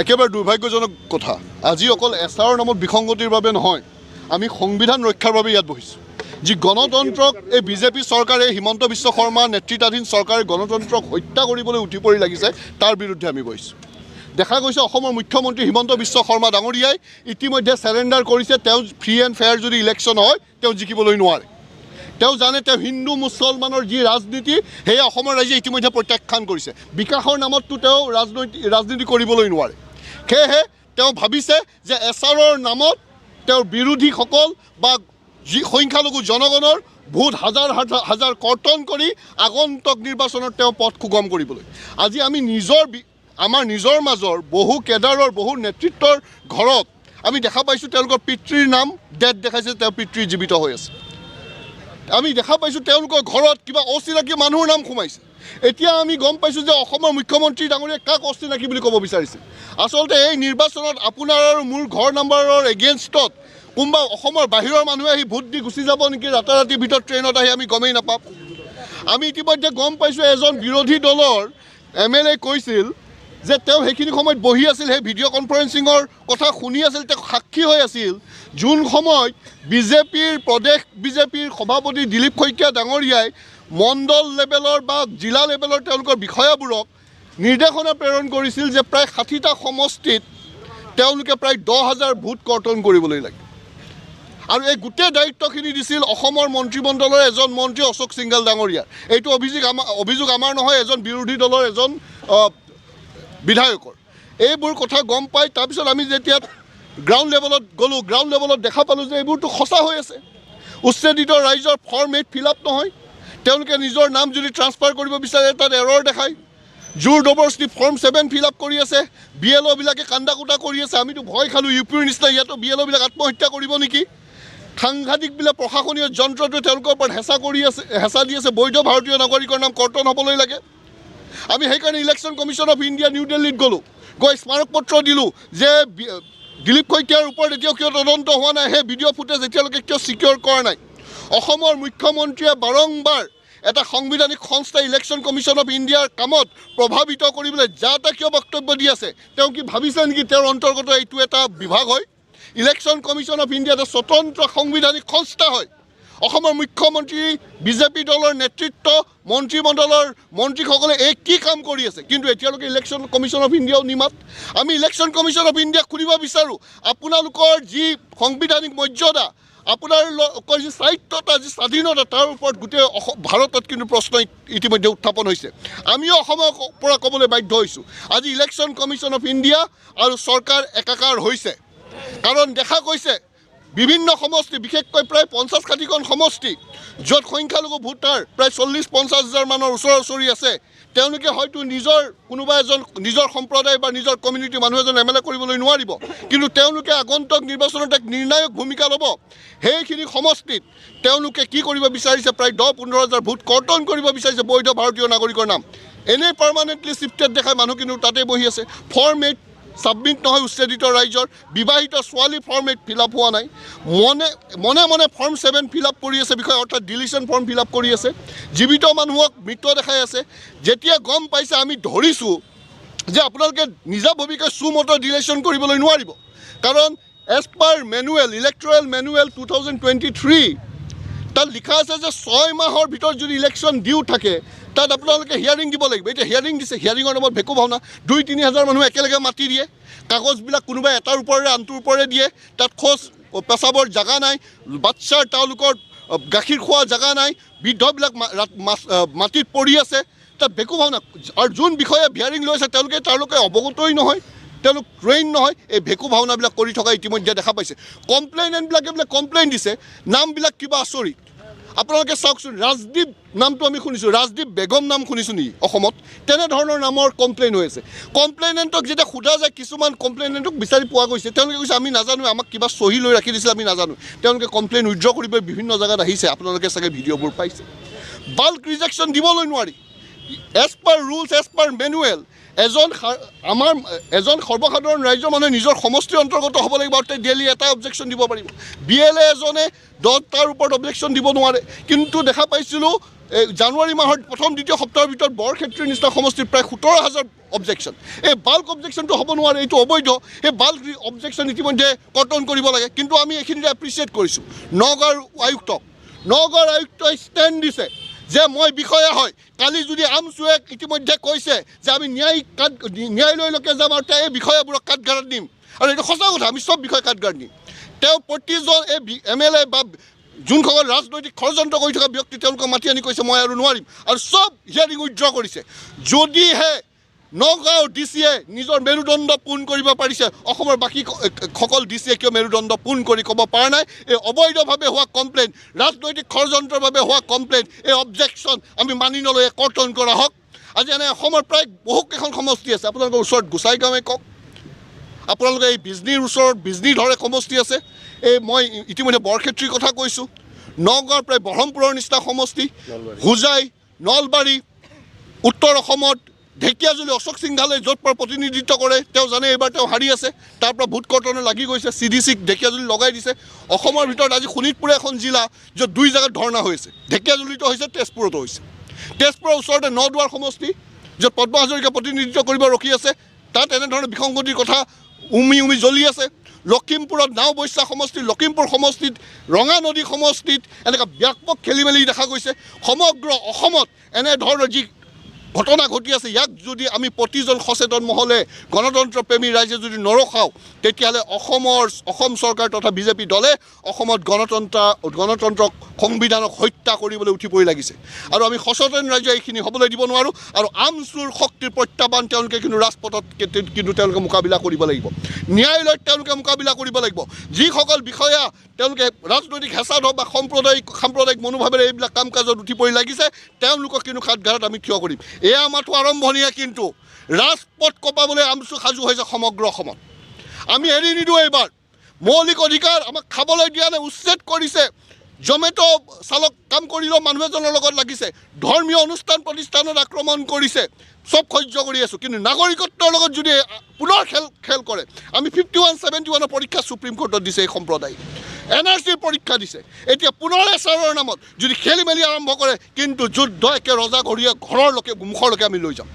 একেবাৰে দুৰ্ভাগ্যজনক কথা। আজি অকল এছআৰৰ নামত বিসংগতিৰ বাবে নহয়, আমি সংবিধান ৰক্ষাৰ বাবে ইয়াত বহিছোঁ। যি গণতন্ত্ৰক এই বিজেপি চৰকাৰে, হিমন্ত বিশ্ব শৰ্মা নেতৃত্বাধীন চৰকাৰে গণতন্ত্ৰক হত্যা কৰিবলৈ উঠি পৰি লাগিছে, তাৰ বিৰুদ্ধে আমি বহিছোঁ। দেখা গৈছে অসমৰ মুখ্যমন্ত্ৰী হিমন্ত বিশ্ব শৰ্মা ডাঙৰীয়াই ইতিমধ্যে চেৰেণ্ডাৰ কৰিছে। তেওঁ ফ্ৰী এণ্ড ফেয়াৰ যদি ইলেকশ্যন হয় তেওঁ জিকিবলৈ নোৱাৰে। তেওঁ জানে তেওঁ হিন্দু মুছলমানৰ যি ৰাজনীতি সেয়া অসমৰ ৰাইজে ইতিমধ্যে প্ৰত্যাখ্যান কৰিছে। বিকাশৰ নামততো তেওঁ ৰাজনীতি কৰিবলৈ নোৱাৰে। সেয়েহে তেওঁ ভাবিছে যে এছআৰৰ নামত তেওঁৰ বিৰোধীসকল বা যি সংখ্যালঘু জনগণৰ ভোট হাজাৰ হাজাৰ কৰ্তন কৰি আগন্তুক নিৰ্বাচনত তেওঁ পথ সুগম কৰিবলৈ। আজি আমি আমাৰ নিজৰ মাজৰ বহু কেডাৰৰ, বহু নেতৃত্বৰ ঘৰত আমি দেখা পাইছোঁ তেওঁলোকৰ পিতৃৰ নাম ডেথ দেখাইছে, তেওঁ পিতৃ জীৱিত হৈ আছে। আমি দেখা পাইছোঁ তেওঁলোকৰ ঘৰত কিবা অচিনাকি মানুহৰ নাম সোমাইছে। এতিয়া আমি গম পাইছোঁ যে অসমৰ মুখ্যমন্ত্ৰী ডাঙৰীয়াই কাক অচিনাকি বুলি ক'ব বিচাৰিছে। আচলতে এই নিৰ্বাচনত আপোনাৰ আৰু মোৰ ঘৰ নাম্বাৰৰ এগেইনষ্টত কোনোবা অসমৰ বাহিৰৰ মানুহে আহি ভোট দি গুচি যাব নেকি ৰাতাৰাতিৰ ভিতৰত ট্ৰেইনত আহি আমি গমেই নাপাম। আমি ইতিমধ্যে গম পাইছোঁ এজন বিৰোধী দলৰ MLA কৈছিল যে তেওঁ সেইখিনি সময়ত বহি আছিল, সেই ভিডিঅ' কনফাৰেন্সিঙৰ কথা শুনি আছিল, তেওঁ সাক্ষী হৈ আছিল যোন সময়ত প্ৰদেশ বিজেপিৰ সভাপতি দিলীপ শইকীয়া ডাঙৰীয়াই মণ্ডল লেভেলৰ বা জিলা লেভেলৰ তেওঁলোকৰ বিষয়াবোৰক নিৰ্দেশনা প্ৰেৰণ কৰিছিল যে প্ৰায় 60টা সমষ্টিত তেওঁলোকে প্ৰায় 10,000 ভোট কৰ্তন কৰিবলৈ লাগে। আৰু এই গোটেই দায়িত্বখিনি দিছিল অসমৰ মন্ত্ৰীমণ্ডলৰ এজন মন্ত্ৰী অশোক সিংঘাল ডাঙৰীয়াৰ। এইটো অভিযোগ আমাৰ নহয়, এজন বিৰোধী দলৰ এজন বিধায়কৰ। এইবোৰ কথা গম পাই তাৰপিছত আমি যেতিয়া গ্ৰাউণ্ড লেভেলত গ'লোঁ, গ্ৰাউণ্ড লেভেলত দেখা পালোঁ যে এইবোৰতো সঁচা হৈ আছে। উচ্ছেদিত ৰাইজৰ ফৰ্ম 8 ফিল আপ নহয়, তেওঁলোকে নিজৰ নাম যদি ট্ৰান্সফাৰ কৰিব বিচাৰে তাত এৰৰ দেখায়। জোৰ জবৰদস্তি ফৰ্ম 7 ফিল আপ কৰি আছে। BLOবিলাকে কান্দা কুটা কৰি আছে। আমিতো ভয় খালোঁ UPৰ নিচিনা ইয়াতো BLOবিলাক আত্মহত্যা কৰিব নেকি। সাংঘাতিকবিলাক প্ৰশাসনীয় যন্ত্ৰটোৱে তেওঁলোকৰ ওপৰত হেঁচা দি আছে। বৈধ ভাৰতীয় নাগৰিকৰ নাম কৰ্তন হ'বলৈ লাগে। আমি সেইকাৰণে election commission of India new দিল্লীত গ'লোঁ, গৈ স্মাৰক পত্ৰ দিলোঁ যে দিলীপ শইকীয়াৰ ওপৰত এতিয়াও কিয় তদন্ত হোৱা নাই, সেই ভিডিঅ' ফুটেজ এতিয়ালৈকে কিয় ছিকিউৰ কৰা নাই। অসমৰ মুখ্যমন্ত্ৰীয়ে বাৰম্বাৰ এটা সাংবিধানিক সংস্থা ইলেকশ্যন কমিশ্যন অফ ইণ্ডিয়াৰ কামত প্ৰভাৱিত কৰিবলৈ যা তা কিয় বক্তব্য দি আছে। তেওঁ কি ভাবিছে নেকি তেওঁৰ অন্তৰ্গত এইটো এটা বিভাগ হয়? ইলেকশ্যন কমিশ্যন অফ ইণ্ডিয়া এটা স্বতন্ত্ৰ সাংবিধানিক সংস্থা হয়। অসমৰ মুখ্যমন্ত্ৰী, বিজেপি দলৰ নেতৃত্ব, মন্ত্ৰীমণ্ডলৰ মন্ত্ৰীসকলে এই কি কাম কৰি আছে, কিন্তু এতিয়ালৈকে ইলেকশ্যন কমিশ্যন অফ ইণ্ডিয়াও নিমাত। আমি ইলেকশ্যন কমিশ্যন অফ ইণ্ডিয়াক সুধিব বিচাৰোঁ, আপোনালোকৰ যি সাংবিধানিক মৰ্যাদা, আপোনালোকৰ যি স্বায়ত্ততা, যি স্বাধীনতা, তাৰ ওপৰত গোটেই ভাৰতত কিন্তু প্ৰশ্ন ইতিমধ্যে উত্থাপন হৈছে। আমিও অসমৰ পৰা ক'বলৈ বাধ্য হৈছোঁ আজি ইলেকশ্যন কমিশ্যন অফ ইণ্ডিয়া আৰু চৰকাৰ একাকাৰ হৈছে। কাৰণ দেখা গৈছে বিভিন্ন সমষ্টি, বিশেষকৈ প্ৰায় 50-60খন সমষ্টি য'ত সংখ্যালঘু ভোটাৰ প্ৰায় 40-50 হাজাৰ মানৰ ওচৰা-ওচৰি আছে, তেওঁলোকে হয়তো কোনোবা এজন নিজৰ সম্প্ৰদায় বা নিজৰ কমিউনিটিৰ মানুহ এজন MLA কৰিবলৈ নোৱাৰিব, কিন্তু তেওঁলোকে আগন্তুক নিৰ্বাচনত এক নিৰ্ণায়ক ভূমিকা ল'ব। সেইখিনি সমষ্টিত তেওঁলোকে কি কৰিব বিচাৰিছে, প্ৰায় 10-15 হাজাৰ ভোট কৰ্তন কৰিব বিচাৰিছে বৈধ ভাৰতীয় নাগৰিকৰ নাম। এনেই পাৰ্মানেণ্টলি শ্বিফ্টেড দেখাই মানুহ কিন্তু তাতে বহি আছে। ফৰ্ম 8 ছাবমিট নহয় উচ্ছেদিত ৰাইজৰ। বিবাহিত ছোৱালী ফৰ্ম 8 ফিল আপ হোৱা নাই। মনে মনে ফৰ্ম 7 ফিল আপ কৰি আছে বিষয়ে, অৰ্থাৎ ডিলিশ্যন ফৰ্ম ফিল আপ কৰি আছে। জীৱিত মানুহক মৃত দেখাই আছে। যেতিয়া গম পাইছে, আমি ধৰিছোঁ যে আপোনালোকে নিজাববীয়াকৈ সুমতৰ ডিলিশ্যন কৰিবলৈ নোৱাৰিব। কাৰণ as per manual, electoral manual 2023 তাত লিখা আছে যে 6 মাহৰ ভিতৰত যদি ইলেকশ্যন ডিউ থাকে তাত আপোনালোকে হিয়াৰিং দিব লাগিব। এতিয়া হিয়াৰিং দিছে, হিয়াৰিঙৰ নামত ভেকু ভাওনা। 2-3 হাজাৰ মানুহ একেলগে মাতি দিয়ে, কাগজবিলাক কোনোবাই এটাৰ ওপৰেৰে আনটোৰ ওপৰেৰে দিয়ে, তাত খোজ পেচাবৰ জেগা নাই, বাচ্চাৰ তেওঁলোকৰ গাখীৰ খোৱা জেগা নাই, বৃদ্ধবিলাক মাটিত পৰি আছে, তাত ভেকু ভাওনা। আৰু যোন বিষয়ে হিয়াৰিং লৈছে তেওঁলোকে অৱগতই নহয়, তেওঁলোক ট্ৰেইন নহয়। এই ভেকু ভাওনাবিলাক কৰি থকা ইতিমধ্যে দেখা পাইছে। কমপ্লেইনেণ্টবিলাকে বোলে কমপ্লেইন দিছে, নামবিলাক কিবা আচৰিত। আপোনালোকে চাওকচোন, ৰাজদীপ নামটো আমি শুনিছোঁ, ৰাজদীপ বেগম নাম শুনিছোঁ নেকি অসমত? তেনেধৰণৰ নামৰ কমপ্লেইন হৈ আছে। কমপ্লেইনেণ্টক যেতিয়া সোধা যায়, কিছুমান কমপ্লেইনেণ্টক বিচাৰি পোৱা গৈছে, তেওঁলোকে কৈছে আমি নাজানো, আমাক কিবা চহী লৈ ৰাখি দিছিল, আমি নাজানো। তেওঁলোকে কমপ্লেইন উইথড্ৰ কৰিব বিভিন্ন জেগাত আহিছে, আপোনালোকে চাগে ভিডিঅ'বোৰ পাইছে। বাল্ক ৰিজেকশ্যন দিবলৈ নোৱাৰি। As per rules, as per manual এজন সৰ্বসাধাৰণ ৰাইজৰ মানুহে নিজৰ সমষ্টিৰ অন্তৰ্গত হ'ব লাগিব, আৰু তেওঁ ডেইলি এটা অবজেকশ্যন দিব পাৰিব। BLA এজনে 10টাৰ ওপৰত অবজেকশ্যন দিব নোৱাৰে। কিন্তু দেখা পাইছিলোঁ জানুৱাৰী মাহৰ প্ৰথম দ্বিতীয় সপ্তাহৰ ভিতৰত বৰক্ষেত্ৰীৰ নিচিনা সমষ্টিত প্ৰায় 17,000 অবজেকশ্যন। এই বাল্ক অবজেকশ্যনটো হ'ব নোৱাৰে, এইটো অবৈধ। এই বাল্ক অবজেকশ্যন ইতিমধ্যে কৰ্তন কৰিব লাগে। কিন্তু আমি এইখিনিতে এপ্ৰিচিয়েট কৰিছোঁ নগাঁৱৰ আয়ুক্তই ষ্টেণ্ড দিছে যে মই বিষয়া হয়। কালি যদি আমচুৱে ইতিমধ্যে কৈছে যে আমি ন্যায়ালয়লৈকে যাম আৰু এই বিষয়াবোৰক কাঠগড়াত নিম, আৰু এইটো সঁচা কথা, আমি চব বিষয় কাঠগড়াত নিম। তেওঁ প্ৰতিজন এই MLA বা যোনসকল ৰাজনৈতিক ষড়যন্ত্ৰ কৰি থকা ব্যক্তি তেওঁলোকক মাতি আনি কৈছে মই আৰু নোৱাৰিম, আৰু চব হিয়াৰিং উইথড্ৰ কৰিছে। যদিহে নগাঁৱৰ DCয়ে নিজৰ মেৰুদণ্ড পোন কৰিব পাৰিছে, অসমৰ বাকী সকল DCয়ে কিয় মেৰুদণ্ড পোন কৰি ক'ব পৰা নাই? এই অবৈধভাৱে হোৱা কমপ্লেইন, ৰাজনৈতিক ষড়যন্ত্ৰৰ বাবে হোৱা কমপ্লেইন, এই অবজেকশ্যন আমি মানি নলৈ কৰ্তন কৰা হওক। আজি এনে অসমৰ প্ৰায় বহুকেইখন সমষ্টি আছে, আপোনালোকৰ ওচৰত গোসাইগাঁৱে কওক, আপোনালোকে এই বিজনীৰ ওচৰত বিজনীধৰ এক সমষ্টি আছে, এই মই ইতিমধ্যে বৰক্ষেত্ৰীৰ কথা কৈছোঁ, নগাঁৱৰ প্ৰায় ব্ৰহ্মপুৰৰ নিচিনা সমষ্টি, হোজাই, নলবাৰী, উত্তৰ অসমত ঢেকীয়াজুলি অশোক সিংঘালে য'ত পৰা প্ৰতিনিধিত্ব কৰে, তেওঁ জানে এইবাৰ তেওঁ হাৰি আছে, তাৰ পৰা ভোট কৰ্তনে লাগি গৈছে, CDCক ঢেকীয়াজুলি লগাই দিছে। অসমৰ ভিতৰত আজি শোণিতপুৰ এখন জিলা য'ত 2 জেগাত ধৰ্ণা হৈছে, ঢেকীয়াজুলিতো হৈছে, তেজপুৰতো হৈছে। তেজপুৰৰ ওচৰতে নদুৱাৰ সমষ্টি য'ত পদ্ম হাজৰিকা প্ৰতিনিধিত্ব কৰিব ৰখি আছে, তাত এনেধৰণৰ বিসংগতিৰ কথা উমি জ্বলি আছে। লখিমপুৰত নাওবৈচা সমষ্টিত, লখিমপুৰ সমষ্টিত, ৰঙা নদী সমষ্টিত এনেকুৱা ব্যাপক খেলি মেলি দেখা গৈছে। সমগ্ৰ অসমত এনেধৰণৰ যি ঘটনা ঘটি আছে, ইয়াক যদি আমি প্ৰতিজন সচেতন মহলে গণতন্ত্ৰ প্ৰেমী ৰাইজে যদি নৰখাওঁ, তেতিয়াহ'লে অসম চৰকাৰ তথা BJP দলে অসমত গণতন্ত্ৰক সংবিধানক হত্যা কৰিবলৈ উঠি পৰি লাগিছে। আৰু আমি সচেতন ৰাইজে এইখিনি হ'বলৈ দিব নোৱাৰোঁ। আৰু আমচুৰ শক্তিৰ প্ৰত্যাহ্বান তেওঁলোকে কিন্তু ৰাজপথত কিন্তু তেওঁলোকে মোকাবিলা কৰিব লাগিব, ন্যায়ালয়ত তেওঁলোকে মোকাবিলা কৰিব লাগিব। যিসকল বিষয়া তেওঁলোকে ৰাজনৈতিক হেঁচাত হওক বা সাম্প্ৰদায়িক মনোভাৱেৰে এইবিলাক কাম কাজত উঠি পৰি লাগিছে, তেওঁলোকক কিন্তু কাঠগড়াত আমি থিয় কৰিম। এয়া মাথো আৰম্ভণিয়ে, কিন্তু ৰাজপথ কঁপাবলৈ আমচু সাজু হৈছে সমগ্ৰ অসমত। আমি এৰি নিদিওঁ। এইবাৰ মৌলিক অধিকাৰ আমাক খাবলৈ দিয়া নাই, উচ্ছেদ কৰিছে। জমেট' চালক কাম কৰিলেও মানুহ এজনৰ লগত লাগিছে, ধৰ্মীয় অনুষ্ঠান প্ৰতিষ্ঠানত আক্ৰমণ কৰিছে, চব সহ্য কৰি আছোঁ। কিন্তু নাগৰিকত্বৰ লগত যদি পুনৰ খেল কৰে, আমি 51-71 পৰীক্ষা সুপ্ৰিম কোৰ্টত দিছে এই সম্প্ৰদায়, NRCৰ পৰীক্ষা দিছে। এতিয়া পুনৰ এছাৰৰ নামত যদি খেলি মেলি আৰম্ভ কৰে, কিন্তু যুদ্ধ একে ৰজাঘৰীয়া ঘৰৰলৈকে মুখৰলৈকে আমি লৈ যাম।